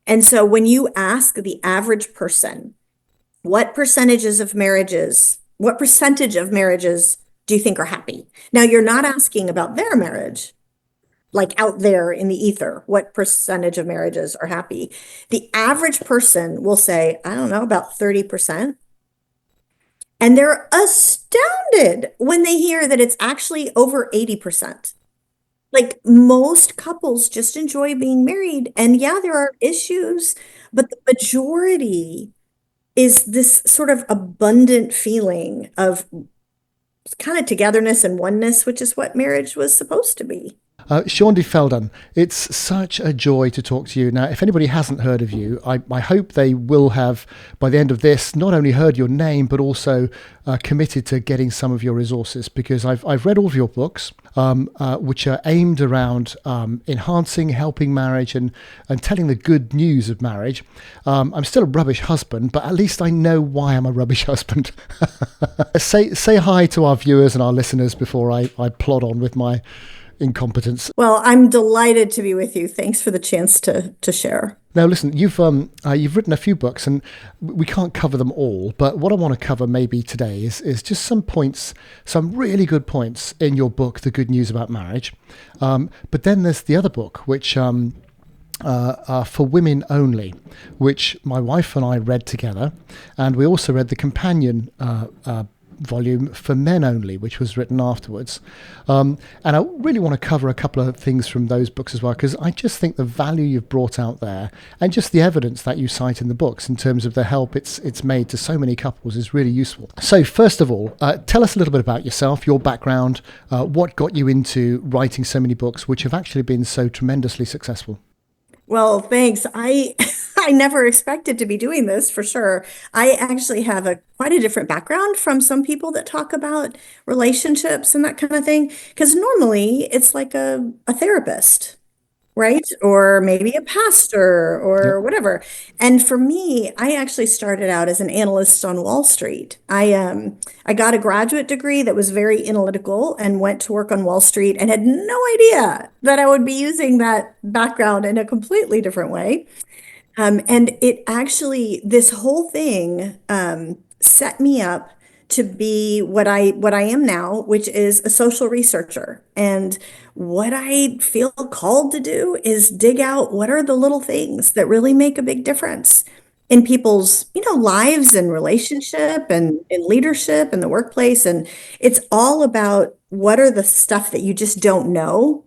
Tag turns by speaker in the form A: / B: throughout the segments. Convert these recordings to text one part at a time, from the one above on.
A: And so when you ask the average person, what percentage of marriages do you think are happy? Now, you're not asking about their marriage, like out there in the ether, what percentage of marriages are happy? The average person will say, I don't know, about 30%. And they're astounded when they hear that it's actually over 80%. Like most couples just enjoy being married. And yeah, there are issues, but the majority is this sort of abundant feeling of kind of togetherness and oneness, which is what marriage was supposed to be.
B: Sean D. Felden, it's such a joy to talk to you. Now, if anybody hasn't heard of you, I hope they will have, by the end of this, not only heard your name, but also committed to getting some of your resources, because I've read all of your books, which are aimed around enhancing, helping marriage, and telling the good news of marriage. I'm still a rubbish husband, but at least I know why I'm a rubbish husband. Say hi to our viewers and our listeners before I plod on with my incompetence.
A: Well, I'm delighted to be with you. Thanks for the chance to share.
B: Now, listen, you've written a few books, and we can't cover them all. But what I want to cover maybe today is just some points, some really good points in your book, The Good News About Marriage. But then there's the other book, which for women only, which my wife and I read together, and we also read the companion volume for men only, which was written afterwards. And I really want to cover a couple of things from those books as well, because I just think the value you've brought out there and just the evidence that you cite in the books in terms of the help it's made to so many couples is really useful. So first of all, tell us a little bit about yourself, your background, what got you into writing so many books, which have actually been so tremendously successful.
A: Well, thanks. I never expected to be doing this for sure. I actually have a quite a different background from some people that talk about relationships and that kind of thing. Because normally it's like a therapist, right? Or maybe a pastor
B: Yep.
A: or whatever. And for me, I actually started out as an analyst on Wall Street. I got a graduate degree that was very analytical and went to work on Wall Street and had no idea that I would be using that background in a completely different way. And it actually, this whole thing set me up to be what I am now, which is a social researcher. And what I feel called to do is dig out what are the little things that really make a big difference in people's, lives and relationship and in leadership and the workplace. And it's all about what are the stuff that you just don't know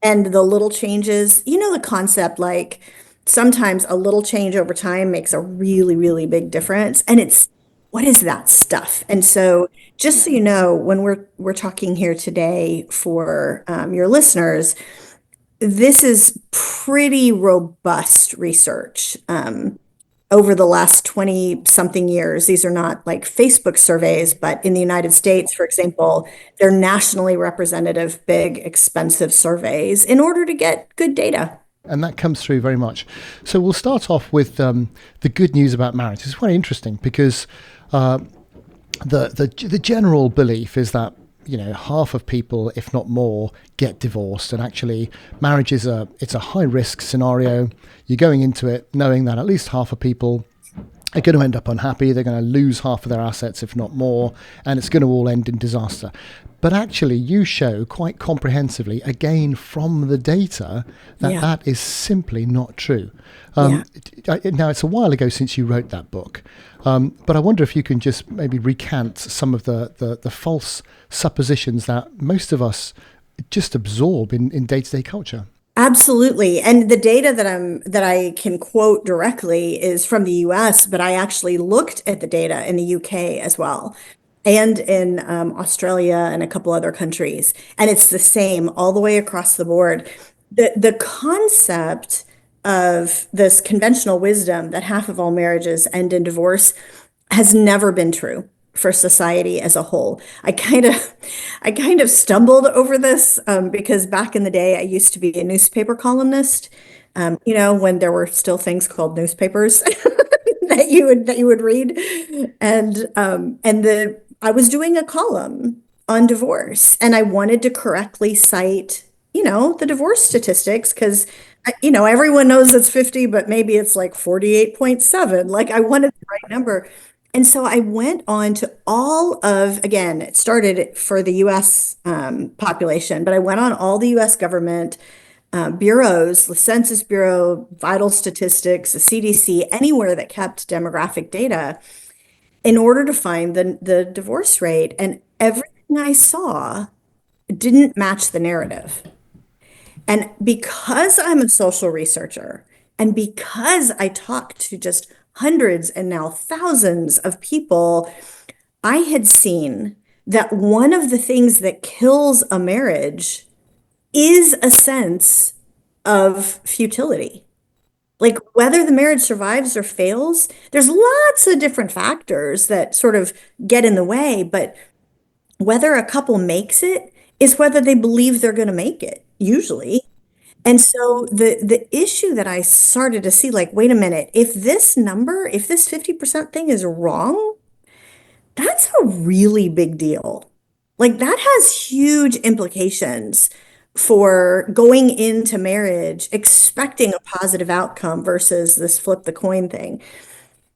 A: and the little changes, the concept like sometimes a little change over time makes a really, really big difference. And it's what is that stuff? And so just so you know, when we're talking here today for your listeners, this is pretty robust research over the last 20 something years. These are not like Facebook surveys, but in the United States, for example, they're nationally representative, big, expensive surveys in order to get good data.
B: And that comes through very much. So we'll start off with the good news about marriage. It's quite interesting because the general belief is that half of people, if not more, get divorced, and actually marriage it's a high risk scenario. You're going into it knowing that at least half of people are going to end up unhappy. They're going to lose half of their assets, if not more, and it's going to all end in disaster. But actually, you show quite comprehensively, again from the data, that
A: Yeah.
B: that is simply not true.
A: Yeah.
B: Now, it's a while ago since you wrote that book, but I wonder if you can just maybe recant some of the false suppositions that most of us just absorb in day-to-day culture.
A: Absolutely. And the data that I can quote directly is from the US, but I actually looked at the data in the UK as well, and in Australia and a couple other countries. And it's the same all the way across the board. The concept of this conventional wisdom that half of all marriages end in divorce has never been true for society as a whole. I kind of stumbled over this because back in the day, I used to be a newspaper columnist. When there were still things called newspapers that you would read, and I was doing a column on divorce, and I wanted to correctly cite, the divorce statistics because everyone knows it's 50, but maybe it's like 48.7. Like I wanted the right number. And so I went on to again, it started for the US population, but I went on all the US government bureaus, the Census Bureau, Vital Statistics, the CDC, anywhere that kept demographic data in order to find the divorce rate. And everything I saw didn't match the narrative. And because I'm a social researcher and because I talk to just hundreds and now thousands of people, I had seen that one of the things that kills a marriage is a sense of futility. Like whether the marriage survives or fails, there's lots of different factors that sort of get in the way, but whether a couple makes it is whether they believe they're going to make it, usually. And so the issue that I started to see, like, wait a minute, if this 50% thing is wrong, that's a really big deal. Like that has huge implications for going into marriage expecting a positive outcome versus this flip the coin thing.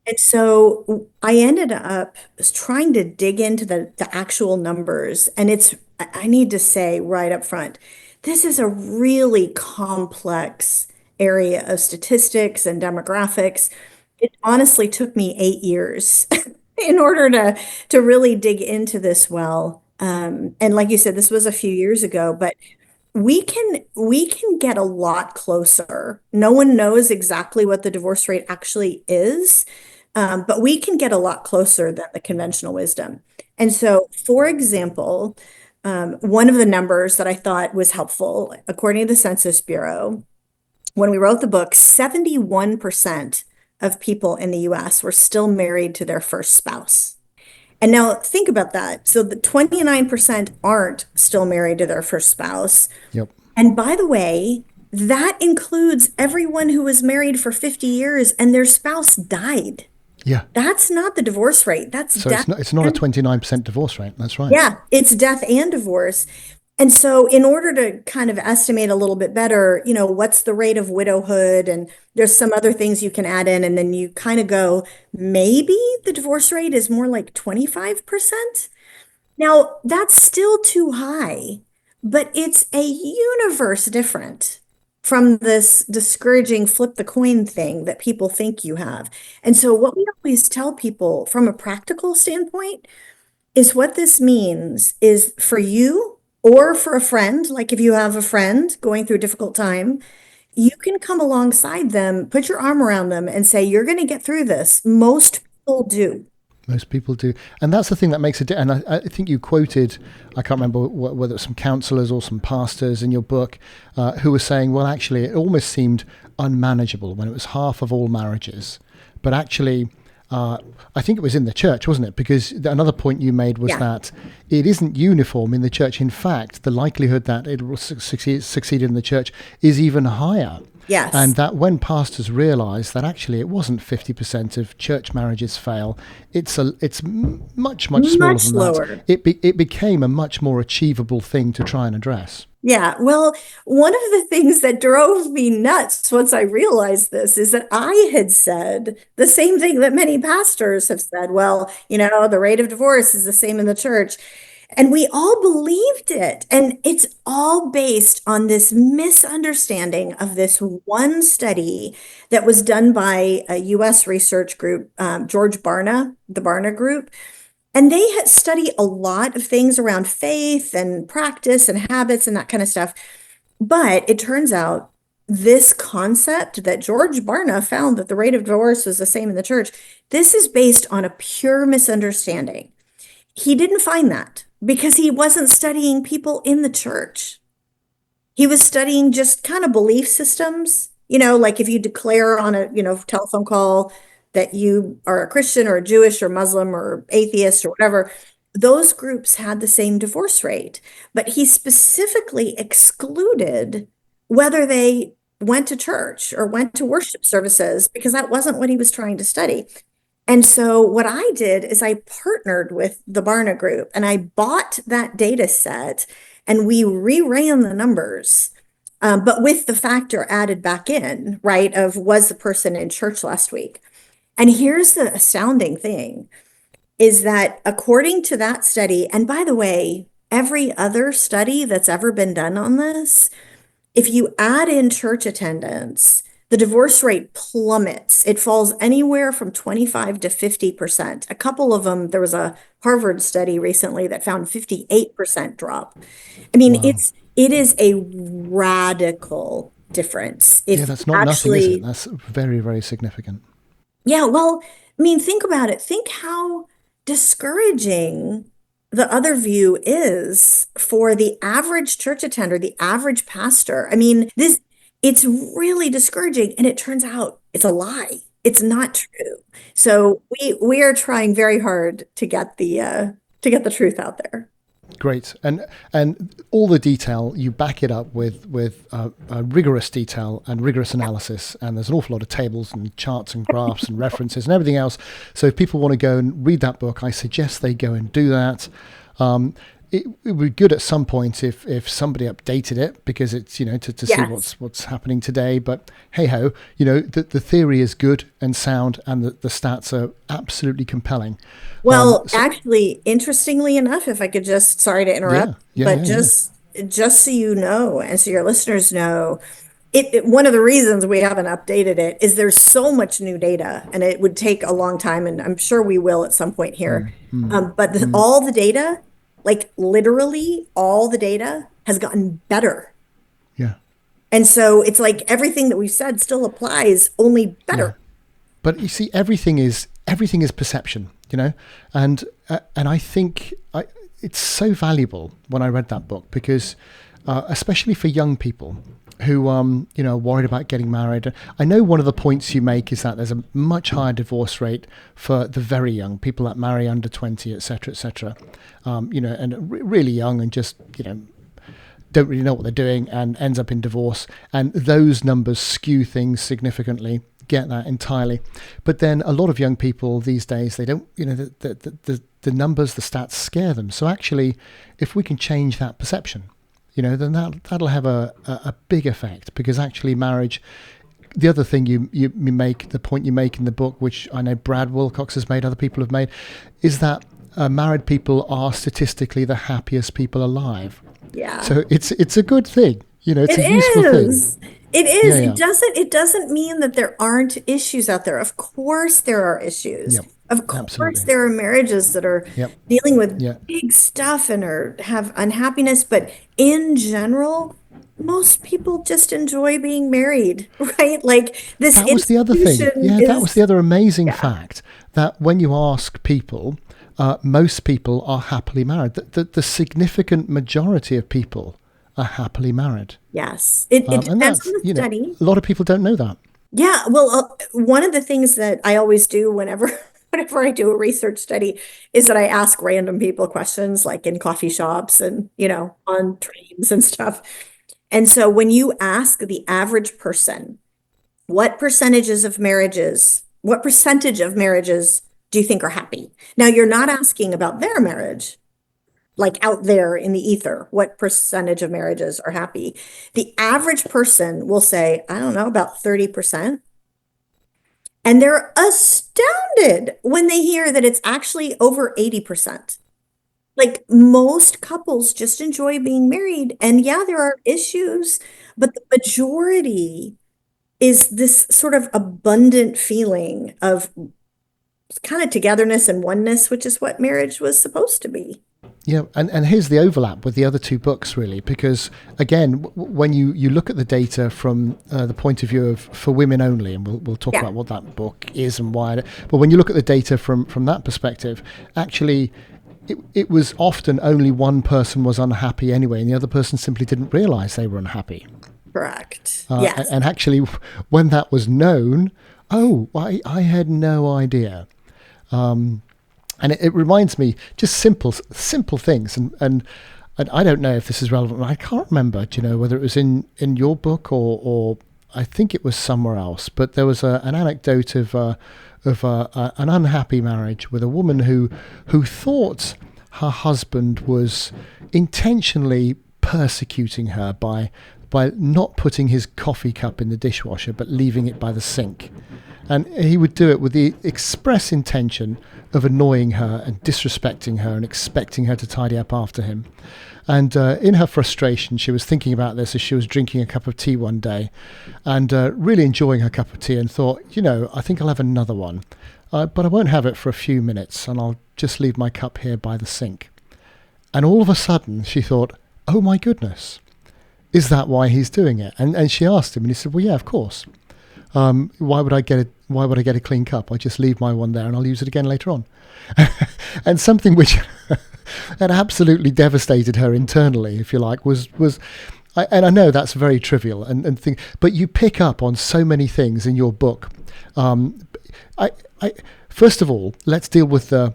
A: And so I ended up trying to dig into the actual numbers. And I need to say right up front, this is a really complex area of statistics and demographics. It honestly took me 8 years in order to really dig into this well. And like you said, this was a few years ago, but we can get a lot closer. No one knows exactly what the divorce rate actually is, but we can get a lot closer than the conventional wisdom. And so, for example, one of the numbers that I thought was helpful, according to the Census Bureau, when we wrote the book, 71% of people in the US were still married to their first spouse. And now think about that. So the 29% aren't still married to their first spouse.
B: Yep.
A: And by the way, that includes everyone who was married for 50 years and their spouse died.
B: Yeah.
A: That's not the divorce rate. That's
B: So
A: death.
B: it's not a 29% divorce rate. That's right.
A: Yeah, it's death and divorce. And so, in order to kind of estimate a little bit better, what's the rate of widowhood? And there's some other things you can add in. And then you kind of go, maybe the divorce rate is more like 25%. Now, that's still too high, but it's a universe different from this discouraging flip the coin thing that people think you have. And so, what we always tell people from a practical standpoint is what this means is for you or for a friend, like if you have a friend going through a difficult time, you can come alongside them, put your arm around them, and say, you're going to get through this. Most people do.
B: Most people do, and that's the thing that makes it. And I think you quoted, I can't remember whether it's some counselors or some pastors in your book, who were saying, well, actually, it almost seemed unmanageable when it was half of all marriages. But actually, I think it was in the church, wasn't it? Because another point you made was
A: Yeah.
B: that it isn't uniform in the church. In fact, the likelihood that it will succeed in the church is even higher.
A: Yes.
B: And that when pastors realize that actually it wasn't 50% of church marriages fail, it's much, much smaller
A: Much
B: than
A: lower.
B: that. It became a much more achievable thing to try and address.
A: Yeah, well, one of the things that drove me nuts once I realized this is that I had said the same thing that many pastors have said. Well, the rate of divorce is the same in the church. And we all believed it. And it's all based on this misunderstanding of this one study that was done by a US research group, George Barna, the Barna Group. And they study a lot of things around faith and practice and habits and that kind of stuff. But it turns out this concept that George Barna found that the rate of divorce was the same in the church, this is based on a pure misunderstanding. He didn't find that because he wasn't studying people in the church. He was studying just kind of belief systems, like if you declare on a, telephone call that you are a Christian or a Jewish or Muslim or atheist or whatever, those groups had the same divorce rate. But he specifically excluded whether they went to church or went to worship services because that wasn't what he was trying to study. And so what I did is I partnered with the Barna Group and I bought that data set and we reran the numbers. but with the factor added back in, right, of was the person in church last week? And here's the astounding thing is that according to that study, and by the way, every other study that's ever been done on this, if you add in church attendance, the divorce rate plummets. It falls anywhere from 25 to 50%. A couple of them, there was a Harvard study recently that found 58% drop. I mean,
B: Wow.
A: it is a radical difference.
B: Yeah,
A: If you
B: that's not nothing, is it?
A: actually,
B: That's very, very significant.
A: yeah, well, I mean, think about it. Think how discouraging the other view is for the average church attender, the average pastor. I mean, it's really discouraging. And it turns out it's a lie. It's not true. So we are trying very hard to get the truth out there.
B: Great, and all the detail you back it up with rigorous detail and rigorous analysis, and there's an awful lot of tables and charts and graphs and references and everything else. So if people want to go and read that book, I suggest they go and do that. It would be good at some point if somebody updated it, because it's, to see
A: Yes.
B: what's happening today. But hey ho, the theory is good and sound, and the stats are absolutely compelling.
A: Well,
B: So
A: actually, interestingly enough, if I could just, sorry to
B: yeah,
A: interrupt,
B: yeah,
A: but
B: yeah, yeah.
A: just so you know, and so your listeners know, one of the reasons we haven't updated it is there's so much new data, and it would take a long time, and I'm sure we will at some point here.
B: Mm, mm,
A: But
B: mm.
A: all the data, like literally all the data, has gotten better.
B: Yeah,
A: And so it's like everything that we've said still applies, only
B: yeah.
A: better.
B: But you see, everything is perception, and I think it's so valuable when I read that book, because especially for young people who are worried about getting married. I know one of the points you make is that there's a much higher divorce rate for the very young people that marry under 20, etc., etc. And really young, and just don't really know what they're doing, and ends up in divorce. And those numbers skew things significantly. Get that entirely. But then a lot of young people these days, they don't, the numbers, the stats scare them. So actually, if we can change that perception, then that'll have a big effect, because actually marriage, the other thing you make, the point you make in the book, which I know Brad Wilcox has made, other people have made, is that married people are statistically the happiest people alive.
A: Yeah.
B: So it's a good thing. It's
A: It
B: a useful thing.
A: is. It is.
B: Yeah, yeah,
A: It doesn't mean that there aren't issues out there. Of course there are issues.
B: yep,
A: Of course
B: absolutely.
A: there are marriages that are
B: Yep,
A: dealing with
B: yeah.
A: big stuff and have unhappiness, but in general, most people just enjoy being married, right? Like this
B: That was the other thing.
A: institution
B: Yeah, that was the
A: is,
B: other amazing
A: yeah.
B: fact, that when you ask people, most people are happily married. The significant majority of people are happily married.
A: Yes. It
B: And
A: depends on
B: that's,
A: the study.
B: a lot of people don't know that.
A: Yeah, well, one of the things that I always do whenever whenever I do a research study is that I ask random people questions like in coffee shops and, on trains and stuff. And so when you ask the average person, what percentage of marriages do you think are happy? Now, you're not asking about their marriage, like out there in the ether, what percentage of marriages are happy? The average person will say, I don't know, about 30%. And they're astounded when they hear that it's actually over 80%. Like most couples just enjoy being married. And yeah, there are issues, but the majority is this sort of abundant feeling of kind of togetherness and oneness, which is what marriage was supposed to be.
B: Yeah, and here's the overlap with the other two books, really, because again, when you look at the data from the point of view of for women only, and we'll talk
A: Yeah.
B: about what that book is and why. But when you look at the data from that perspective, actually, it was often only one person was unhappy anyway, and the other person simply didn't realize they were unhappy.
A: Correct.
B: And,
A: Yes.
B: and actually, when that was known, oh, I had no idea. And it reminds me just simple things, and I don't know if this is relevant. I can't remember, whether it was in your book or I think it was somewhere else. But there was an anecdote of an unhappy marriage with a woman who thought her husband was intentionally persecuting her by by not putting his coffee cup in the dishwasher but leaving it by the sink. And he would do it with the express intention of annoying her and disrespecting her and expecting her to tidy up after him. And in her frustration, she was thinking about this as she was drinking a cup of tea one day and really enjoying her cup of tea, and thought, I think I'll have another one. But I won't have it for a few minutes, and I'll just leave my cup here by the sink. And all of a sudden, she thought, oh my goodness, is that why he's doing it? And she asked him, and he said, well, yeah, of course. Why would I get a clean cup? I just leave my one there and I'll use it again later on. And something which had absolutely devastated her internally, if you like, and I know that's very trivial and thing, but you pick up on so many things in your book. First of all, let's deal with the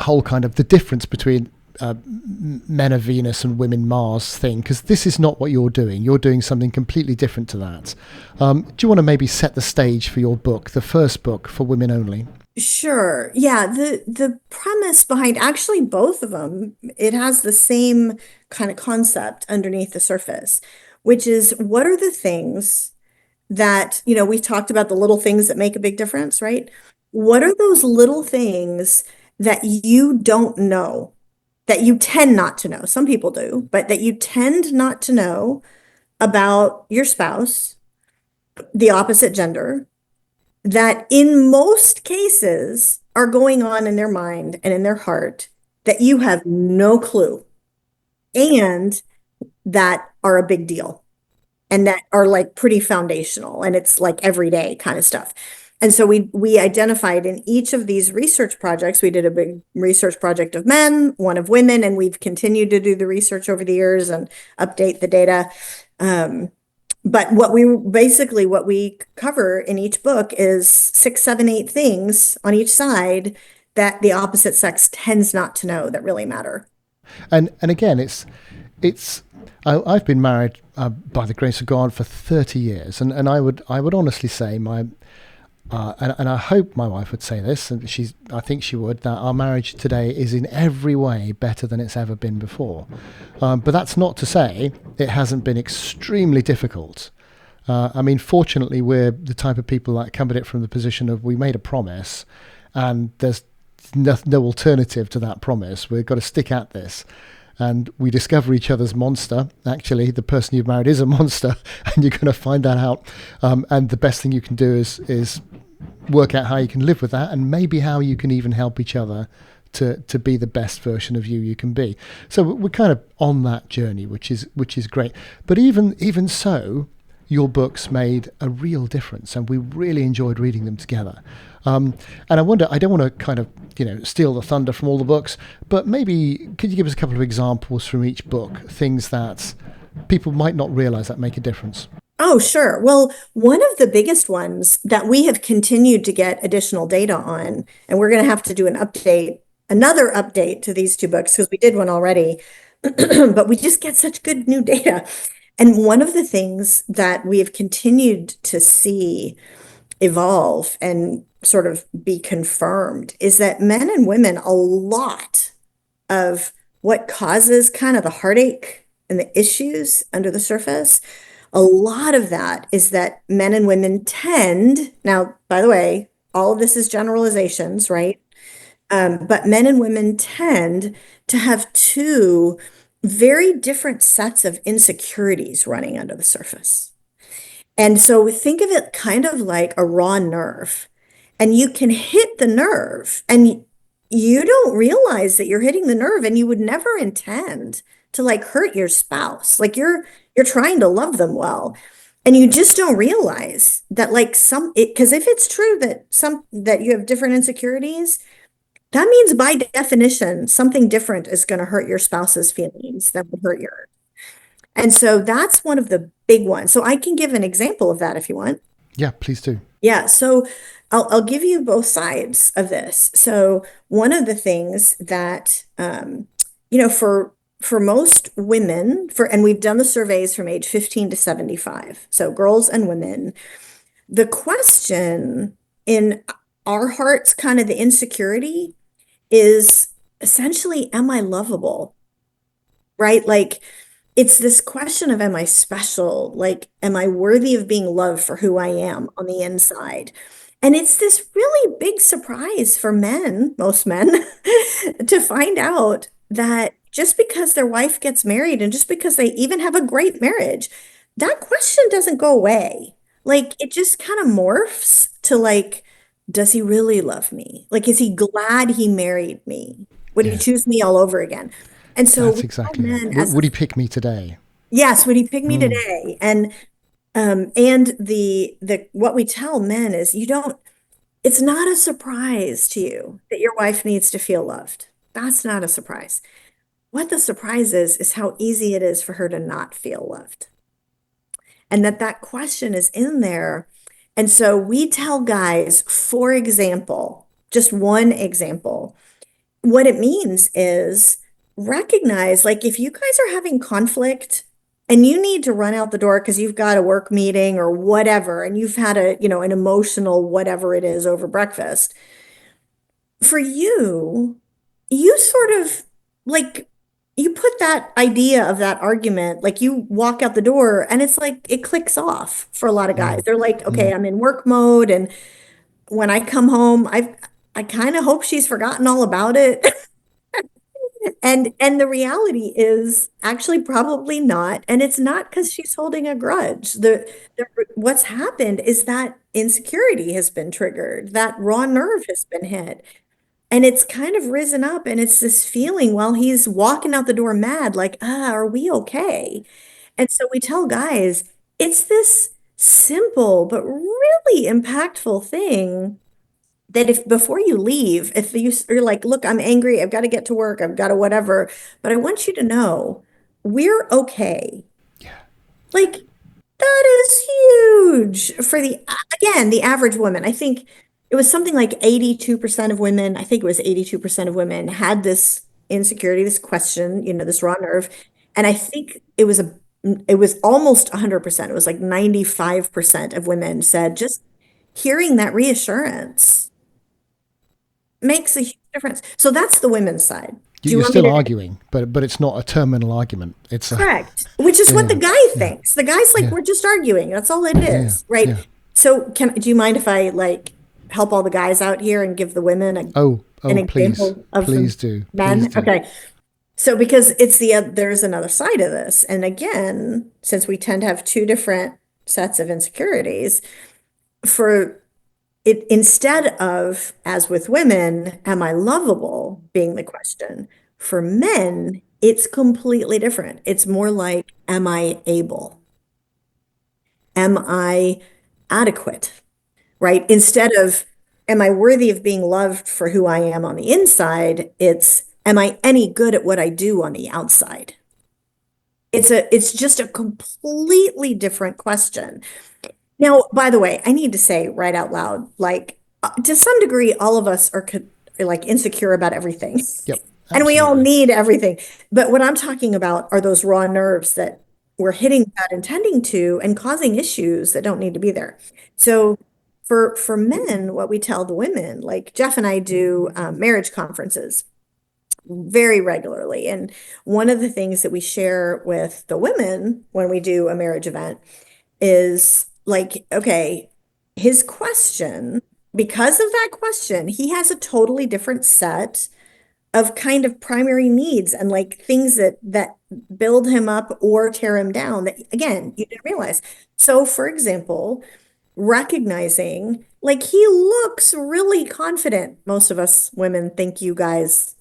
B: whole kind of the difference between men of Venus and women Mars thing, because this is not what you're doing. You're doing something completely different to that. Do you want to maybe set the stage for your book, the first book for women only?
A: Sure. Yeah, the premise behind actually both of them, it has the same kind of concept underneath the surface, which is what are the things that, we've talked about the little things that make a big difference, right? What are those little things that you don't know, that you tend not to know? Some people do, but that you tend not to know about your spouse, the opposite gender, that in most cases are going on in their mind and in their heart that you have no clue, and that are a big deal, and that are like pretty foundational, and it's like everyday kind of stuff. And so we identified in each of these research projects, we did a big research project of men, one of women, and we've continued to do the research over the years and update the data. But what we cover in each book is 6, 7, 8 things on each side that the opposite sex tends not to know that really matter.
B: And again, I've been married by the grace of God for 30 years, and I would honestly say and I hope my wife would say this, and I think she would, that our marriage today is in every way better than it's ever been before. But that's not to say it hasn't been extremely difficult. Fortunately, we're the type of people that come at it from the position of we made a promise, and there's no alternative to that promise. We've got to stick at this. And we discover each other's monster. Actually, the person you've married is a monster, and you're going to find that out. And the best thing you can do is work out how you can live with that, and maybe how you can even help each other to be the best version of you can be. So we're kind of on that journey, which is great. But even so, your books made a real difference, and we really enjoyed reading them together. And I wonder, I don't want to kind of, steal the thunder from all the books, but maybe could you give us a couple of examples from each book, things that people might not realize that make a difference?
A: Oh, sure. Well, one of the biggest ones that we have continued to get additional data on, and we're going to have to do another update to these 2 books because we did one already, but we just get such good new data. And one of the things that we have continued to see evolve and sort of be confirmed is that men and women, a lot of what causes kind of the heartache and the issues under the surface, a lot of that is that men and women tend, now, by the way, all of this is generalizations, right? But men and women tend to have 2 very different sets of insecurities running under the surface. And so think of it kind of like a raw nerve, and you can hit the nerve and you don't realize that you're hitting the nerve, and you would never intend to like hurt your spouse. Like you're trying to love them well, and you just don't realize that like because if it's true that you have different insecurities, that means by definition, something different is going to hurt your spouse's feelings that would hurt yours. And so that's one of the big ones. So I can give an example of that if you want.
B: Yeah, please do.
A: Yeah, so I'll give you both sides of this. So one of the things that for most women, and we've done the surveys from age 15 to 75, so girls and women, the question in our hearts, kind of the insecurity, is essentially, am I lovable? Right? Like, it's this question of, am I special? Like, am I worthy of being loved for who I am on the inside? And it's this really big surprise for men, most men, to find out that just because their wife gets married and just because they even have a great marriage, that question doesn't go away. Like, it just kind of morphs to like, does he really love me? Like, is he glad he married me? Would he
B: Yeah,
A: choose me all over again? And so
B: that's
A: we tell
B: exactly it.
A: men as a
B: Would he pick me today?
A: yes, would he pick me today? And the what we tell men is you don't, it's not a surprise to you that your wife needs to feel loved. That's not a surprise. What the surprise is how easy it is for her to not feel loved. And that that question is in there. And so we tell guys, for example, just one example, what it means is recognize like if you guys are having conflict and you need to run out the door because you've got a work meeting or whatever, and you've had a, an emotional whatever it is over breakfast, for you, you sort of like you put that idea of that argument, like you walk out the door and it's like it clicks off for a lot of guys. They're like, okay, I'm in work mode, and when I come home, I kind of hope she's forgotten all about it. And the reality is actually probably not. And it's not because she's holding a grudge. The what's happened is that insecurity has been triggered, that raw nerve has been hit. And it's kind of risen up, and it's this feeling while he's walking out the door mad, like, are we okay? And so we tell guys, it's this simple but really impactful thing that if before you leave, if you're like, look, I'm angry, I've got to get to work, I've got to whatever, but I want you to know we're okay. Like that is huge for the, again, the average woman. I think it was something like 82% of women, I think it was 82% of women had this insecurity, this question, this raw nerve. And I think it was almost 100%. It was like 95% of women said just hearing that reassurance makes a huge difference. So that's the women's side. Do you
B: You're
A: want me
B: still
A: to?
B: arguing, but it's not a terminal argument. It's a
A: Correct. Which is what the
B: yeah,
A: guy
B: yeah,
A: thinks. The guy's like,
B: yeah,
A: we're just arguing. That's all it
B: yeah,
A: is, right?
B: yeah.
A: So do you mind if I like help all the guys out here and give the women an
B: Please,
A: example of the
B: please do, please
A: men?
B: do.
A: Okay. So because it's there's another side of this. And again, since we tend to have two different sets of insecurities, for it instead of, as with women, am I lovable being the question, for men, it's completely different. It's more like, am I able? Am I adequate? Right? Instead of, am I worthy of being loved for who I am on the inside? It's, am I any good at what I do on the outside? It's just a completely different question. Now, by the way, I need to say right out loud, like to some degree, all of us are like insecure about everything,
B: Yep,
A: and we all
B: absolutely.
A: need everything. But what I'm talking about are those raw nerves that we're hitting without intending to and causing issues that don't need to be there. So for men, what we tell the women, like Jeff and I do marriage conferences very regularly, and one of the things that we share with the women when we do a marriage event is like, okay, his question, because of that question, he has a totally different set of kind of primary needs and like things that build him up or tear him down that again, you didn't realize. So for example, recognizing like he looks really confident. Most of us women think you guys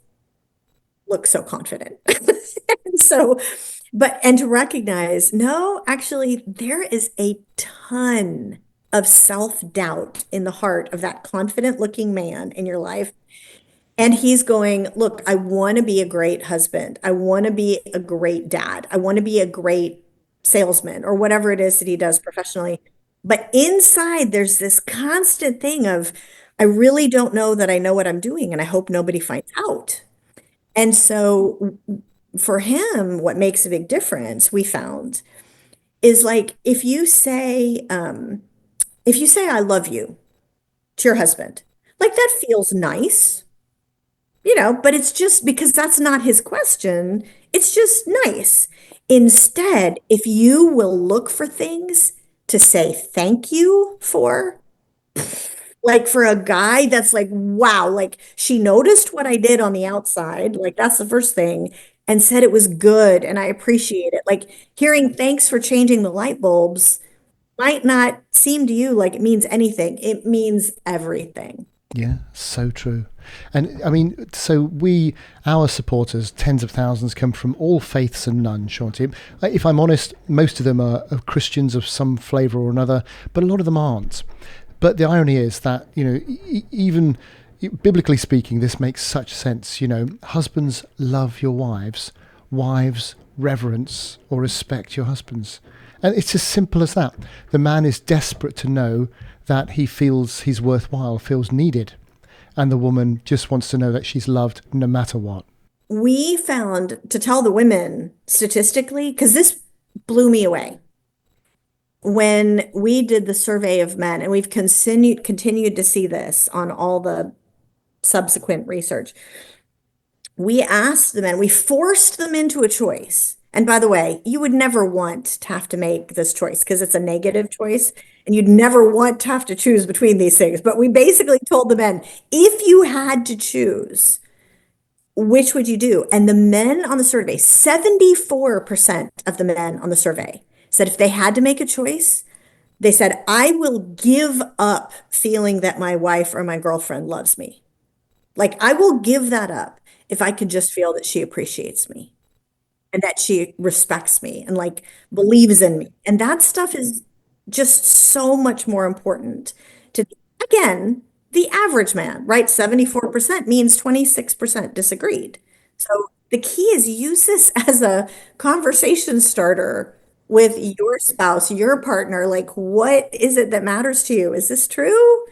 A: look so confident. So, but, and to recognize, no, actually, there is a ton of self-doubt in the heart of that confident looking man in your life. And he's going, look, I want to be a great husband. I want to be a great dad. I want to be a great salesman or whatever it is that he does professionally. But inside, there's this constant thing of, I really don't know that I know what I'm doing, and I hope nobody finds out. And so for him, what makes a big difference, we found, is like if you say I love you to your husband, like that feels nice, but it's just because that's not his question. It's just nice. Instead, if you will look for things to say thank you for, like for a guy that's like, wow, like she noticed what I did on the outside, like that's the first thing, and said it was good and I appreciate it. Like hearing thanks for changing the light bulbs might not seem to you like it means anything. It means everything.
B: Yeah, so true. And I mean, so our supporters, tens of thousands, come from all faiths and none, Shaunti. If I'm honest, most of them are Christians of some flavour or another, but a lot of them aren't. But the irony is that, even biblically speaking, this makes such sense. Husbands, love your wives. Wives, reverence or respect your husbands. And it's as simple as that. The man is desperate to know that he feels he's worthwhile, feels needed. And the woman just wants to know that she's loved no matter what.
A: We found to tell the women statistically, because this blew me away. When we did the survey of men, and we've continued to see this on all the subsequent research, we asked the men, we forced them into a choice. And by the way, you would never want to have to make this choice because it's a negative choice, and you'd never want to have to choose between these things. But we basically told the men, if you had to choose, which would you do? And the men on the survey, 74% of the men on the survey said if they had to make a choice, they said, I will give up feeling that my wife or my girlfriend loves me. Like, I will give that up if I could just feel that she appreciates me and that she respects me and like believes in me. And that stuff is just so much more important to, again, the average man, right? 74% means 26% disagreed. So the key is use this as a conversation starter with your spouse, your partner. Like, what is it that matters to you? Is this true?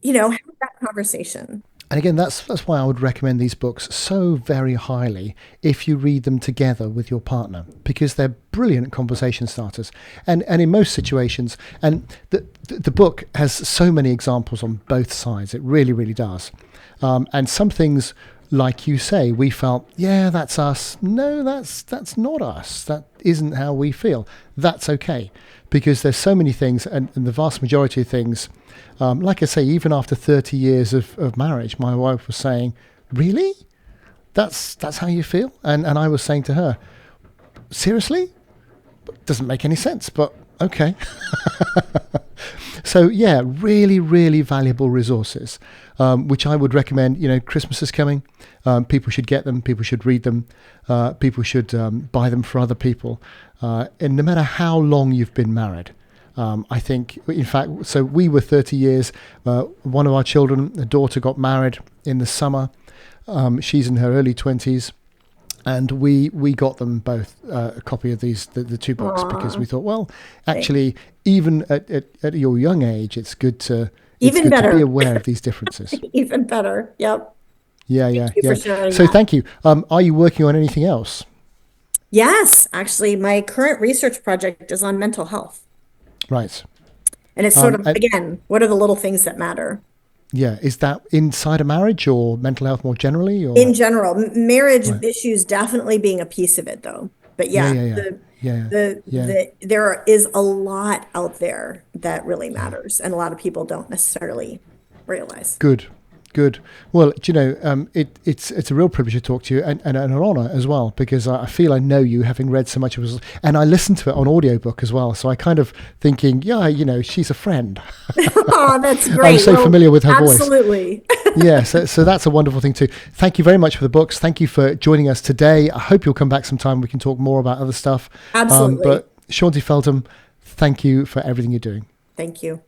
A: Have that conversation.
B: And again, that's why I would recommend these books so very highly if you read them together with your partner, because they're brilliant conversation starters. And in most situations, and the book has so many examples on both sides. It really, really does. And some things, like you say, we felt, yeah, that's us. No, that's not us. That isn't how we feel. That's okay, because there's so many things, and the vast majority of things. Like I say, even after 30 years of marriage, my wife was saying, really? That's how you feel? And I was saying to her, seriously? Doesn't make any sense, but okay. So yeah, really, really valuable resources, which I would recommend. Christmas is coming. People should get them. People should read them. People should buy them for other people. And no matter how long you've been married, I think, in fact, so we were 30 years. One of our children, a daughter, got married in the summer. She's in her early 20s. And we got them both a copy of the two books. Aww. Because we thought, well, actually, even at your young age, it's good to be aware of these differences.
A: Even better. Yep.
B: Yeah.
A: Thank you for sharing
B: So
A: that.
B: thank you. Are you working on anything else?
A: Yes, actually, my current research project is on mental health.
B: Right.
A: And it's sort of, again, what are the little things that matter?
B: Yeah. Is that inside a marriage or mental health more generally? Or?
A: In general, marriage issues definitely being a piece of it, though. But there is a lot out there that really matters, and a lot of people don't necessarily realize.
B: Good. Well, it's a real privilege to talk to you, and an honour as well, because I feel I know you, having read so much of it, and I listened to it on audiobook as well. So I kind of thinking, she's a friend.
A: Oh, that's great.
B: I'm so familiar with her voice.
A: Absolutely.
B: Yeah, so that's a wonderful thing too. Thank you very much for the books. Thank you for joining us today. I hope you'll come back sometime. We can talk more about other stuff.
A: Absolutely.
B: But Shaunti Feldham, thank you for everything you're doing.
A: Thank you.